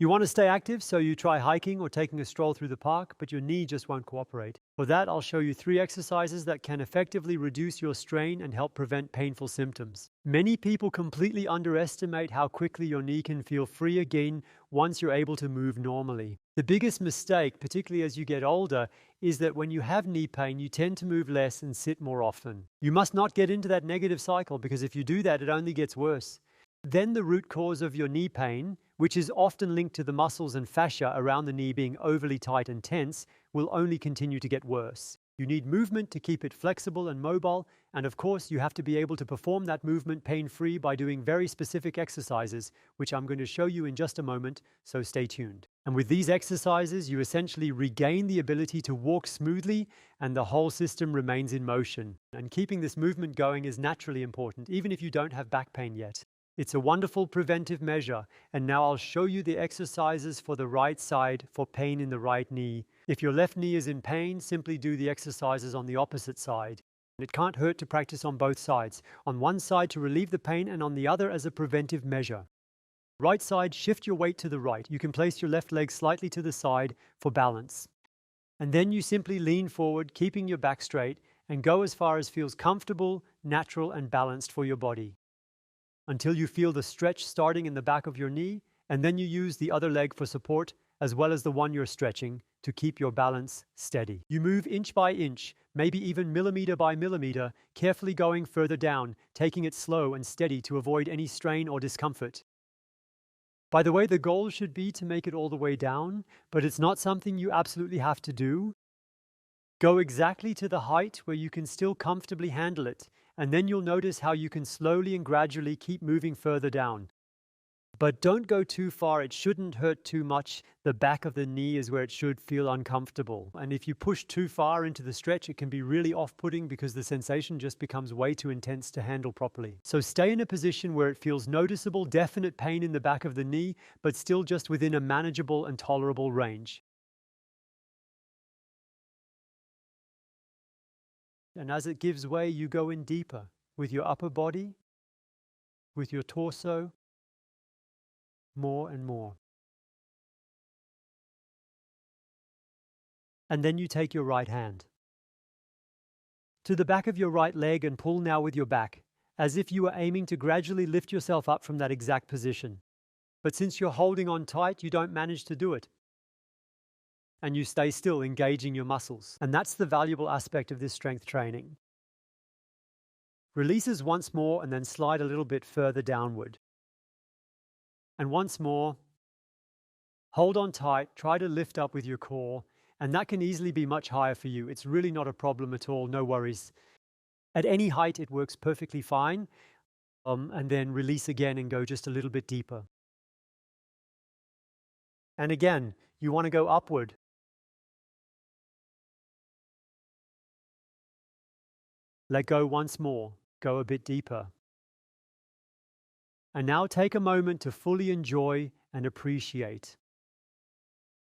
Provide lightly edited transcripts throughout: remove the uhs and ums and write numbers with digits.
You want to stay active, so you try hiking or taking a stroll through the park, but your knee just won't cooperate. For that, I'll show you 3 exercises that can effectively reduce your strain and help prevent painful symptoms. Many people completely underestimate how quickly your knee can feel free again once you're able to move normally. The biggest mistake, particularly as you get older, is that when you have knee pain, you tend to move less and sit more often. You must not get into that negative cycle, because if you do that, it only gets worse. Then the root cause of your knee pain, which is often linked to the muscles and fascia around the knee being overly tight and tense, will only continue to get worse. You need movement to keep it flexible and mobile, and of course you have to be able to perform that movement pain-free by doing very specific exercises, which I'm going to show you in just a moment, so stay tuned. And with these exercises, you essentially regain the ability to walk smoothly and the whole system remains in motion. And keeping this movement going is naturally important, even if you don't have back pain yet. It's a wonderful preventive measure, and now I'll show you the exercises for the right side for pain in the right knee. If your left knee is in pain, simply do the exercises on the opposite side. It can't hurt to practice on both sides, on one side to relieve the pain and on the other as a preventive measure. Right side, shift your weight to the right. You can place your left leg slightly to the side for balance. And then you simply lean forward, keeping your back straight, and go as far as feels comfortable, natural, and balanced for your body, until you feel the stretch starting in the back of your knee, and then you use the other leg for support as well as the one you're stretching to keep your balance steady. You move inch by inch, maybe even millimeter by millimeter, carefully going further down, taking it slow and steady to avoid any strain or discomfort. By the way, the goal should be to make it all the way down, but it's not something you absolutely have to do. Go exactly to the height where you can still comfortably handle it, and then you'll notice how you can slowly and gradually keep moving further down. But don't go too far. It shouldn't hurt too much. The back of the knee is where it should feel uncomfortable. And if you push too far into the stretch, it can be really off-putting because the sensation just becomes way too intense to handle properly. So stay in a position where it feels noticeable, definite pain in the back of the knee, but still just within a manageable and tolerable range. And as it gives way, you go in deeper with your upper body, with your torso, more and more. And then you take your right hand to the back of your right leg and pull now with your back, as if you were aiming to gradually lift yourself up from that exact position. But since you're holding on tight, you don't manage to do it. And you stay still, engaging your muscles. And that's the valuable aspect of this strength training. Releases once more and then slide a little bit further downward. And once more, hold on tight, try to lift up with your core, and that can easily be much higher for you. It's really not a problem at all, no worries. At any height, it works perfectly fine. And then release again and go just a little bit deeper. And again, you want to go upward. Let go once more, go a bit deeper. And now take a moment to fully enjoy and appreciate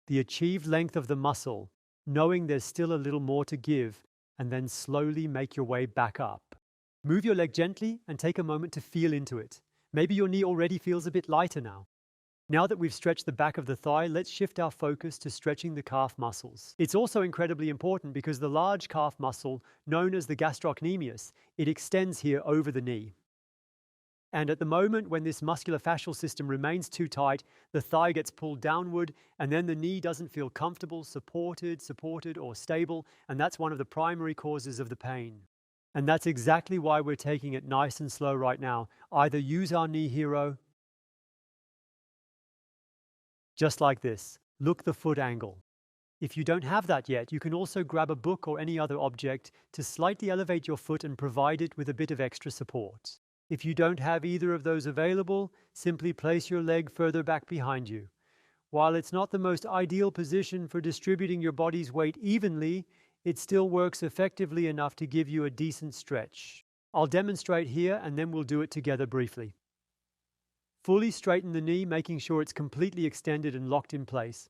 the achieved length of the muscle, knowing there's still a little more to give, and then slowly make your way back up. Move your leg gently and take a moment to feel into it. Maybe your knee already feels a bit lighter now. Now that we've stretched the back of the thigh, let's shift our focus to stretching the calf muscles. It's also incredibly important because the large calf muscle, known as the gastrocnemius, it extends here over the knee. And at the moment when this musculofascial system remains too tight, the thigh gets pulled downward, and then the knee doesn't feel comfortable, supported, or stable, and that's one of the primary causes of the pain. And that's exactly why we're taking it nice and slow right now. Either use our knee hero, just like this. Look the foot angle. If you don't have that yet, you can also grab a book or any other object to slightly elevate your foot and provide it with a bit of extra support. If you don't have either of those available, simply place your leg further back behind you. While it's not the most ideal position for distributing your body's weight evenly, it still works effectively enough to give you a decent stretch. I'll demonstrate here and then we'll do it together briefly. Fully straighten the knee, making sure it's completely extended and locked in place.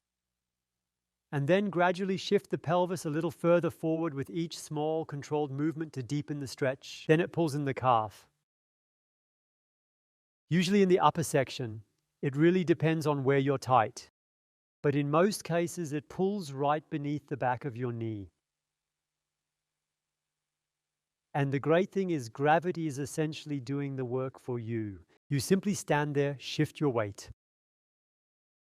And then gradually shift the pelvis a little further forward with each small, controlled movement to deepen the stretch. Then it pulls in the calf. Usually in the upper section. It really depends on where you're tight. but in most cases it pulls right beneath the back of your knee. And the great thing is gravity is essentially doing the work for you. You simply stand there, shift your weight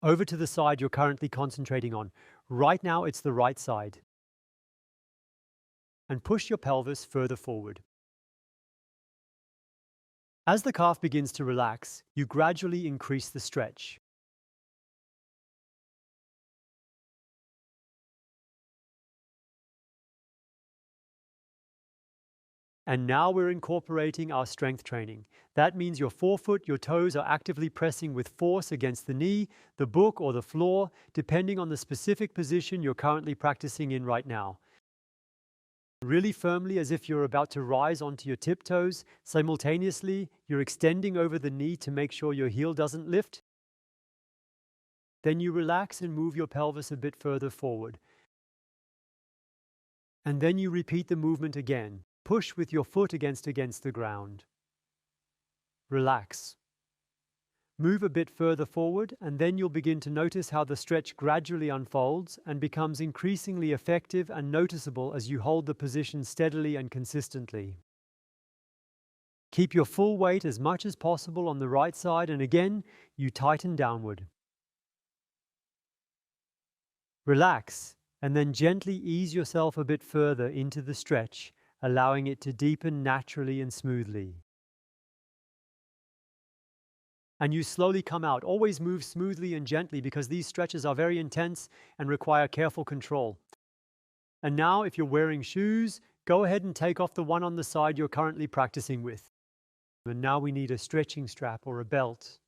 over to the side you're currently concentrating on. Right now it's the right side. And push your pelvis further forward. As the calf begins to relax, you gradually increase the stretch. And now we're incorporating our strength training. That means your forefoot, your toes are actively pressing with force against the knee, the book, or the floor, depending on the specific position you're currently practicing in right now. Really firmly, as if you're about to rise onto your tiptoes. Simultaneously, you're extending over the knee to make sure your heel doesn't lift. Then you relax and move your pelvis a bit further forward. And then you repeat the movement again. Push with your foot against the ground. Relax. Move a bit further forward, and then you'll begin to notice how the stretch gradually unfolds and becomes increasingly effective and noticeable as you hold the position steadily and consistently. Keep your full weight as much as possible on the right side, and again, you tighten downward. Relax, and then gently ease yourself a bit further into the stretch, allowing it to deepen naturally and smoothly. And you slowly come out. Always move smoothly and gently because these stretches are very intense and require careful control. And now, if you're wearing shoes, go ahead and take off the one on the side you're currently practicing with. And now we need a stretching strap or a belt.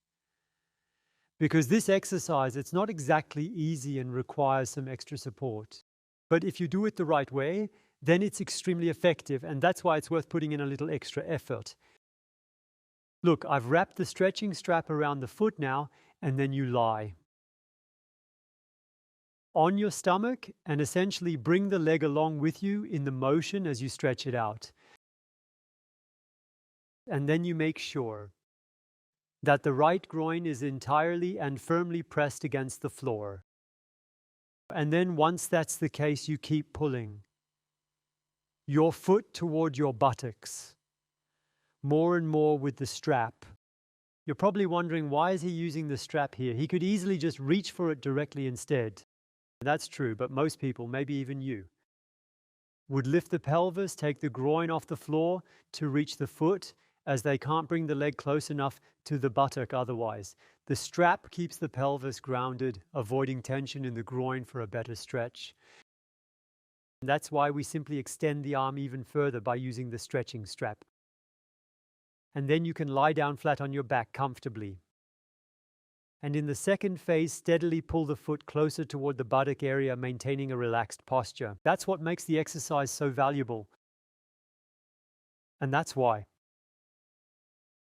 Because this exercise, it's not exactly easy and requires some extra support. But if you do it the right way, then it's extremely effective, and that's why it's worth putting in a little extra effort. Look, I've wrapped the stretching strap around the foot now, and then you lie on your stomach and essentially bring the leg along with you in the motion as you stretch it out. And then you make sure that the right groin is entirely and firmly pressed against the floor. And then once that's the case, you keep pulling your foot toward your buttocks, more and more with the strap. You're probably wondering, why is he using the strap here? He could easily just reach for it directly instead. That's true, but most people, maybe even you, would lift the pelvis, take the groin off the floor to reach the foot, as they can't bring the leg close enough to the buttock otherwise. The strap keeps the pelvis grounded, avoiding tension in the groin for a better stretch. And that's why we simply extend the arm even further by using the stretching strap. And then you can lie down flat on your back comfortably. And in the second phase, steadily pull the foot closer toward the buttock area, maintaining a relaxed posture. That's what makes the exercise so valuable. And that's why.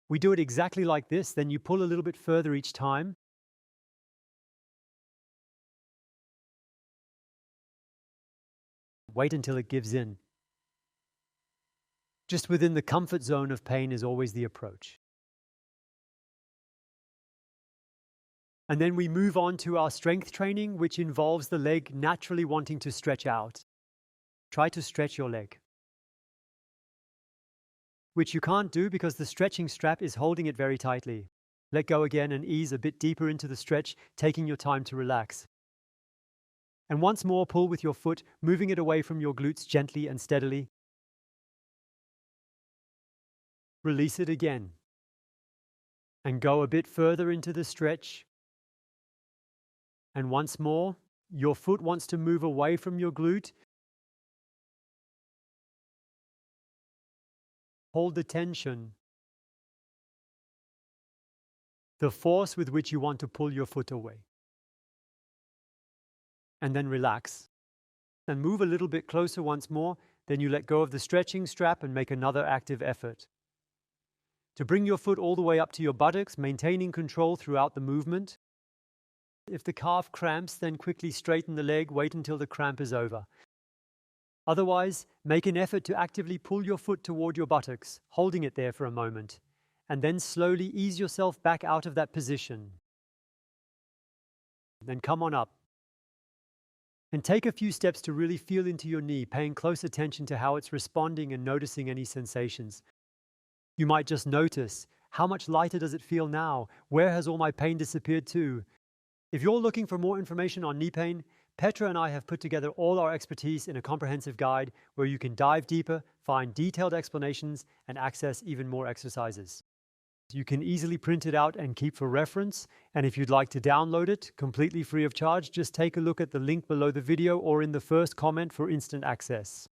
We do it exactly like this, then you pull a little bit further each time. Wait until it gives in. Just within the comfort zone of pain is always the approach. And then we move on to our strength training, which involves the leg naturally wanting to stretch out. Try to stretch your leg, which you can't do because the stretching strap is holding it very tightly. Let go again and ease a bit deeper into the stretch, taking your time to relax. And once more, pull with your foot, moving it away from your glutes gently and steadily. Release it again. And go a bit further into the stretch. And once more, your foot wants to move away from your glute. Hold the tension, the force with which you want to pull your foot away. And then relax. And move a little bit closer once more. Then you let go of the stretching strap and make another active effort to bring your foot all the way up to your buttocks, maintaining control throughout the movement. If the calf cramps, then quickly straighten the leg, wait until the cramp is over. Otherwise, make an effort to actively pull your foot toward your buttocks, holding it there for a moment, and then slowly ease yourself back out of that position. Then come on up. And take a few steps to really feel into your knee, paying close attention to how it's responding and noticing any sensations. You might just notice, how much lighter does it feel now? Where has all my pain disappeared to? If you're looking for more information on knee pain, Petra and I have put together all our expertise in a comprehensive guide where you can dive deeper, find detailed explanations, and access even more exercises. You can easily print it out and keep for reference, and if you'd like to download it completely free of charge, just take a look at the link below the video or in the first comment for instant access.